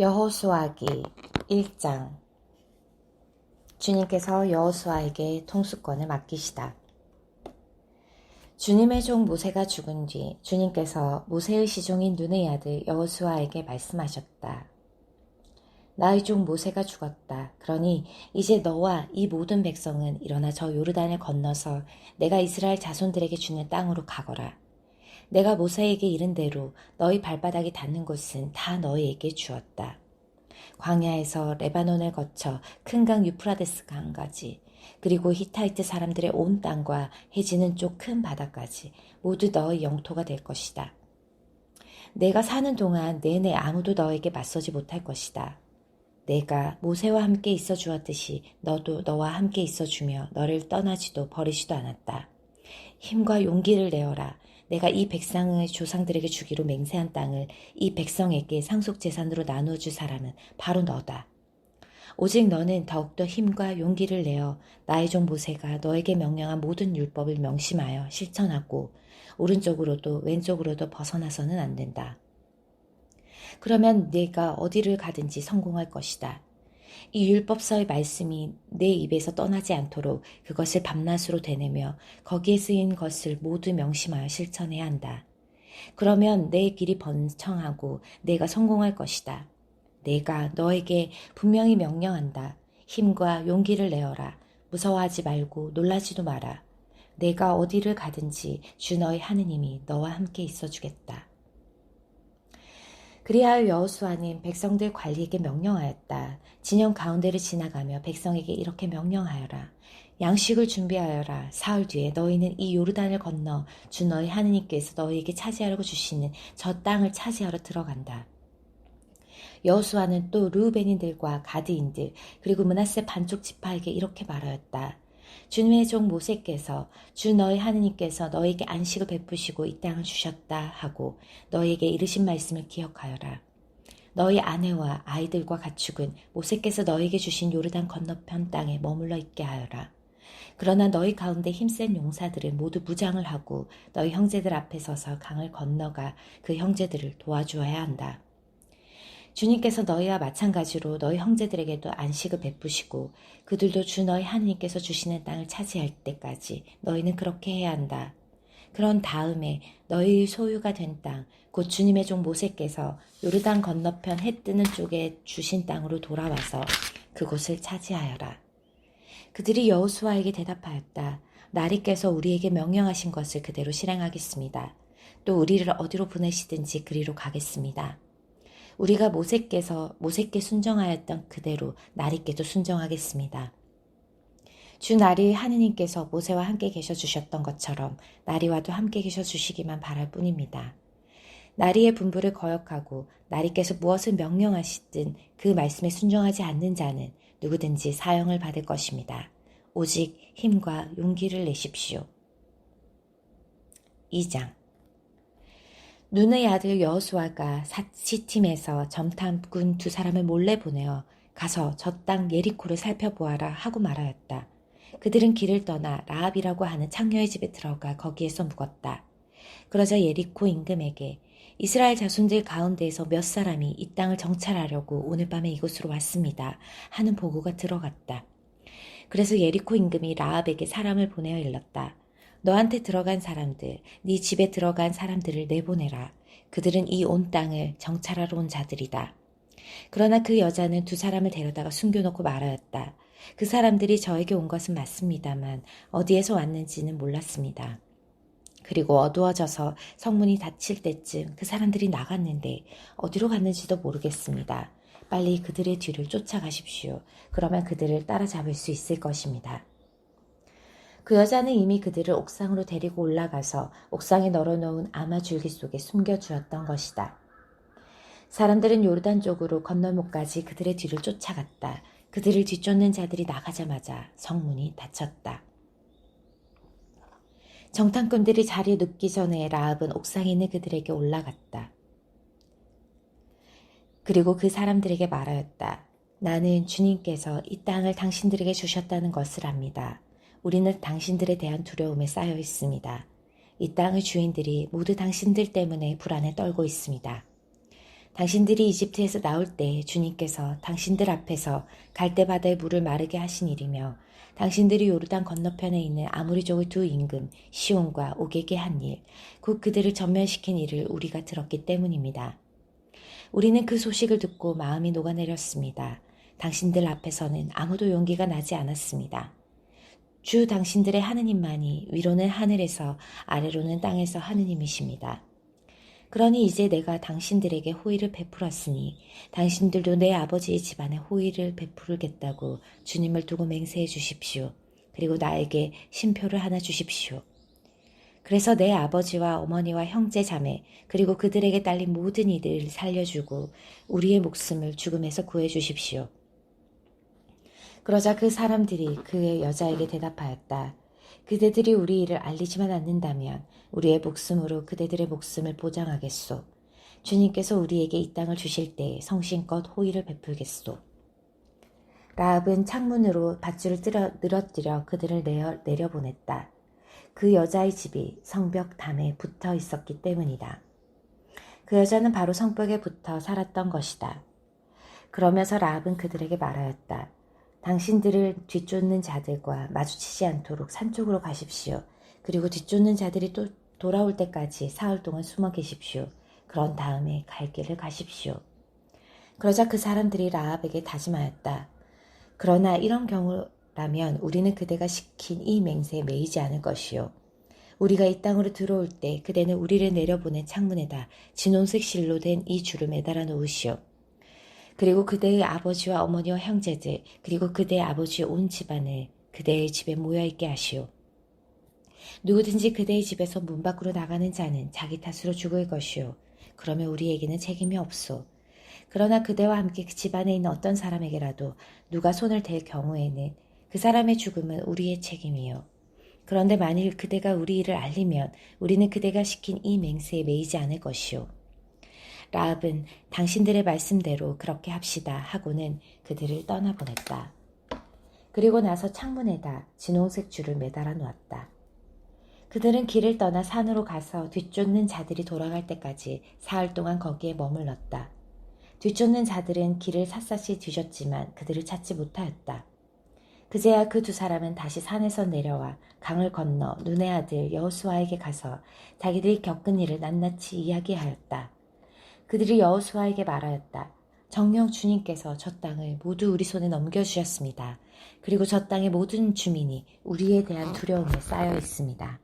여호수아기 1장. 주님께서 여호수아에게 통수권을 맡기시다. 주님의 종 모세가 죽은 뒤 주님께서 모세의 시종인 눈의 아들 여호수아에게 말씀하셨다. 나의 종 모세가 죽었다. 그러니 이제 너와 이 모든 백성은 일어나 저 요르단을 건너서 내가 이스라엘 자손들에게 주는 땅으로 가거라. 내가 모세에게 이른 대로 너희 발바닥이 닿는 곳은 다 너희에게 주었다. 광야에서 레바논을 거쳐 큰 강 유프라데스 강까지, 그리고 히타이트 사람들의 온 땅과 해지는 쪽 큰 바다까지 모두 너의 영토가 될 것이다. 내가 사는 동안 내내 아무도 너에게 맞서지 못할 것이다. 내가 모세와 함께 있어 주었듯이 너도 너와 함께 있어 주며 너를 떠나지도 버리지도 않았다. 힘과 용기를 내어라. 내가 이 백성의 조상들에게 주기로 맹세한 땅을 이 백성에게 상속재산으로 나누어 줄 사람은 바로 너다. 오직 너는 더욱더 힘과 용기를 내어 나의 종 모세가 너에게 명령한 모든 율법을 명심하여 실천하고 오른쪽으로도 왼쪽으로도 벗어나서는 안 된다. 그러면 네가 어디를 가든지 성공할 것이다. 이 율법서의 말씀이 내 입에서 떠나지 않도록 그것을 밤낮으로 되뇌며 거기에 쓰인 것을 모두 명심하여 실천해야 한다. 그러면 내 길이 번창하고 내가 성공할 것이다. 내가 너에게 분명히 명령한다. 힘과 용기를 내어라. 무서워하지 말고 놀라지도 마라. 내가 어디를 가든지 주 너의 하느님이 너와 함께 있어 주겠다. 그리하여 여호수아는 백성들 관리에게 명령하였다. 진영 가운데를 지나가며 백성에게 이렇게 명령하여라. 양식을 준비하여라. 사흘 뒤에 너희는 이 요르단을 건너 주 너희 하느님께서 너희에게 차지하려고 주시는 저 땅을 차지하러 들어간다. 여호수아는 또 르우벤인들과 가드인들 그리고 므낫세 반쪽 지파에게 이렇게 말하였다. 주님의 종 모세께서 주 너희 하느님께서 너희에게 안식을 베푸시고 이 땅을 주셨다 하고 너희에게 이르신 말씀을 기억하여라. 너희 아내와 아이들과 가축은 모세께서 너희에게 주신 요르단 건너편 땅에 머물러 있게 하여라. 그러나 너희 가운데 힘센 용사들은 모두 무장을 하고 너희 형제들 앞에 서서 강을 건너가 그 형제들을 도와주어야 한다. 주님께서 너희와 마찬가지로 너희 형제들에게도 안식을 베푸시고 그들도 주 너희 하느님께서 주시는 땅을 차지할 때까지 너희는 그렇게 해야 한다. 그런 다음에 너희의 소유가 된 땅, 곧 주님의 종 모세께서 요르단 건너편 해 뜨는 쪽에 주신 땅으로 돌아와서 그곳을 차지하여라. 그들이 여호수아에게 대답하였다. 나리께서 우리에게 명령하신 것을 그대로 실행하겠습니다. 또 우리를 어디로 보내시든지 그리로 가겠습니다. 우리가 모세께 순정하였던 그대로 나리께도 순정하겠습니다. 주 나리 하느님께서 모세와 함께 계셔 주셨던 것처럼 나리와도 함께 계셔 주시기만 바랄 뿐입니다. 나리의 분부를 거역하고 나리께서 무엇을 명령하시든 그 말씀에 순종하지 않는 자는 누구든지 사형을 받을 것입니다. 오직 힘과 용기를 내십시오. 2장. 눈의 아들 여호수아가 시팀에서 점탐꾼 2사람을 몰래 보내어 가서 저 땅 예리코를 살펴보아라 하고 말하였다. 그들은 길을 떠나 라합이라고 하는 창녀의 집에 들어가 거기에서 묵었다. 그러자 예리코 임금에게 이스라엘 자손들 가운데에서 몇 사람이 이 땅을 정찰하려고 오늘 밤에 이곳으로 왔습니다 하는 보고가 들어갔다. 그래서 예리코 임금이 라합에게 사람을 보내어 일렀다. 너한테 들어간 사람들, 네 집에 들어간 사람들을 내보내라. 그들은 이 온 땅을 정찰하러 온 자들이다. 그러나 그 여자는 2사람을 데려다가 숨겨놓고 말하였다. 그 사람들이 저에게 온 것은 맞습니다만 어디에서 왔는지는 몰랐습니다. 그리고 어두워져서 성문이 닫힐 때쯤 그 사람들이 나갔는데 어디로 갔는지도 모르겠습니다. 빨리 그들의 뒤를 쫓아가십시오. 그러면 그들을 따라잡을 수 있을 것입니다. 그 여자는 이미 그들을 옥상으로 데리고 올라가서 옥상에 널어놓은 아마줄기 속에 숨겨주었던 것이다. 사람들은 요르단 쪽으로 건널목까지 그들의 뒤를 쫓아갔다. 그들을 뒤쫓는 자들이 나가자마자 성문이 닫혔다. 정탐꾼들이 자리에 눕기 전에 라합은 옥상에 있는 그들에게 올라갔다. 그리고 그 사람들에게 말하였다. 나는 주님께서 이 땅을 당신들에게 주셨다는 것을 압니다. 우리는 당신들에 대한 두려움에 쌓여 있습니다. 이 땅의 주인들이 모두 당신들 때문에 불안에 떨고 있습니다. 당신들이 이집트에서 나올 때 주님께서 당신들 앞에서 갈대바다의 물을 마르게 하신 일이며 당신들이 요르단 건너편에 있는 아모리족의 두 임금 시온과 옥에게 한 일, 곧 그들을 전멸시킨 일을 우리가 들었기 때문입니다. 우리는 그 소식을 듣고 마음이 녹아내렸습니다. 당신들 앞에서는 아무도 용기가 나지 않았습니다. 주 당신들의 하느님만이 위로는 하늘에서 아래로는 땅에서 하느님이십니다. 그러니 이제 내가 당신들에게 호의를 베풀었으니 당신들도 내 아버지의 집안에 호의를 베풀겠다고 주님을 두고 맹세해 주십시오. 그리고 나에게 신표를 하나 주십시오. 그래서 내 아버지와 어머니와 형제 자매 그리고 그들에게 딸린 모든 이들을 살려주고 우리의 목숨을 죽음에서 구해 주십시오. 그러자 그 사람들이 그의 여자에게 대답하였다. 그대들이 우리 일을 알리지만 않는다면 우리의 목숨으로 그대들의 목숨을 보장하겠소. 주님께서 우리에게 이 땅을 주실 때 성심껏 호의를 베풀겠소. 라합은 창문으로 밧줄을 늘어뜨려 그들을 내려보냈다. 그 여자의 집이 성벽 담에 붙어 있었기 때문이다. 그 여자는 바로 성벽에 붙어 살았던 것이다. 그러면서 라합은 그들에게 말하였다. 당신들을 뒤쫓는 자들과 마주치지 않도록 산 쪽으로 가십시오. 그리고 뒤쫓는 자들이 또 돌아올 때까지 사흘 동안 숨어 계십시오. 그런 다음에 갈 길을 가십시오. 그러자 그 사람들이 라합에게 다짐하였다. 그러나 이런 경우라면 우리는 그대가 시킨 이 맹세에 매이지 않을 것이요. 우리가 이 땅으로 들어올 때 그대는 우리를 내려보낸 창문에다 진홍색 실로 된 이 줄을 매달아 놓으시오. 그리고 그대의 아버지와 어머니와 형제들 그리고 그대의 아버지의 온 집안을 그대의 집에 모여있게 하시오. 누구든지 그대의 집에서 문 밖으로 나가는 자는 자기 탓으로 죽을 것이오. 그러면 우리에게는 책임이 없소. 그러나 그대와 함께 그 집안에 있는 어떤 사람에게라도 누가 손을 댈 경우에는 그 사람의 죽음은 우리의 책임이요. 그런데 만일 그대가 우리 일을 알리면 우리는 그대가 시킨 이 맹세에 매이지 않을 것이오. 라합은 당신들의 말씀대로 그렇게 합시다 하고는 그들을 떠나보냈다. 그리고 나서 창문에다 진홍색 줄을 매달아 놓았다. 그들은 길을 떠나 산으로 가서 뒤쫓는 자들이 돌아갈 때까지 사흘 동안 거기에 머물렀다. 뒤쫓는 자들은 길을 샅샅이 뒤졌지만 그들을 찾지 못하였다. 그제야 그 두 사람은 다시 산에서 내려와 강을 건너 눈의 아들 여호수아에게 가서 자기들이 겪은 일을 낱낱이 이야기하였다. 그들이 여호수아에게 말하였다. 정녕 주님께서 저 땅을 모두 우리 손에 넘겨주셨습니다. 그리고 저 땅의 모든 주민이 우리에 대한 두려움에 쌓여 있습니다.